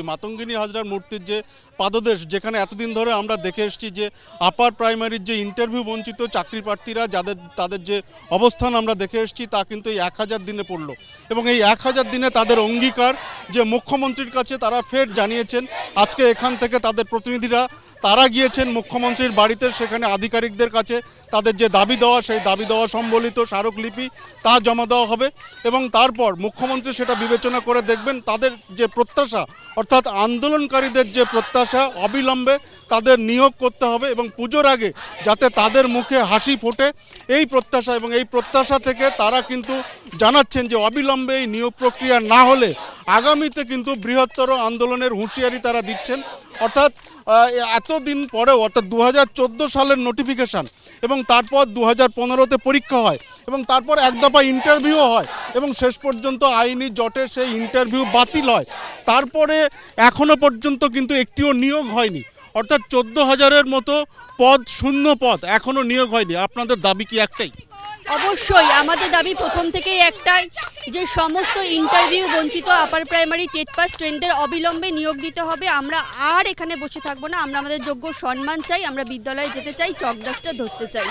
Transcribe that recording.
মাতঙ্গিনী হাজরার মূর্তির যে পাদদেশ, যেখানে এতদিন ধরে আমরা দেখে এসেছি যে আপার প্রাইমারির যে ইন্টারভিউ বঞ্চিত চাকরি প্রার্থীরা তাদের যে অবস্থান আমরা দেখে এসেছি, তা কিন্তু এই 1000 দিনে পড়লো। এবং এই 1000 দিনে তাদের অঙ্গীকার যে মুখ্যমন্ত্রীর কাছে তারা ফের জানিয়েছেন। আজকে এখান থেকে তাদের প্রতিনিধিরা তারা গিয়েছেন মুখ্যমন্ত্রীর বাড়িতে, সেখানে আধিকারিকদের কাছে তাদের যে দাবি দেওয়া, সেই দাবি দেওয়া সম্বলিত স্মারকলিপি তা জমা দেওয়া হবে। এবং তারপর মুখ্যমন্ত্রী সেটা বিবেচনা করে দেখবেন তাদের যে প্রত্যাশা, অর্থাৎ আন্দোলনকারীদের যে প্রত্যাশা, অবিলম্বে তাদের নিয়োগ করতে হবে এবং পুজোর আগে যাতে তাদের মুখে হাসি ফোটে, এই প্রত্যাশা। এবং এই প্রত্যাশা থেকে তারা কিন্তু জানাচ্ছেন যে অবিলম্বে এই নিয়োগ প্রক্রিয়া না হলে আগামীতে কিন্তু বৃহত্তর আন্দোলনের হুঁশিয়ারি তারা দিচ্ছেন। অর্থাৎ এতদিন পরেও, অর্থাৎ 2014 সালের নোটিফিকেশান এবং তারপর 2015-তে পরীক্ষা হয় এবং তারপর এক দফা ইন্টারভিউ হয় এবং শেষ পর্যন্ত আইনি জটে সেই ইন্টারভিউ বাতিল হয়। তারপরে এখনও পর্যন্ত কিন্তু একটিও নিয়োগ হয়নি। অর্থাৎ 14,000-এর মতো পদ, শূন্য পদ, এখনও নিয়োগ হয়নি। আপনাদের দাবি কি একটাই? অবশ্যই আমাদের দাবি প্রথম থেকেই একটাই, যে সমস্ত ইন্টারভিউ বঞ্চিত আপার প্রাইমারি টেট পাস স্টুডেন্টদের অবিলম্বে নিয়োগ দিতে হবে। আমরা আর এখানে বসে থাকবো না, আমরা আমাদের যোগ্য সম্মান চাই, আমরা বিদ্যালয়ে যেতে চাই, চকদাসটা ধরতে চাই।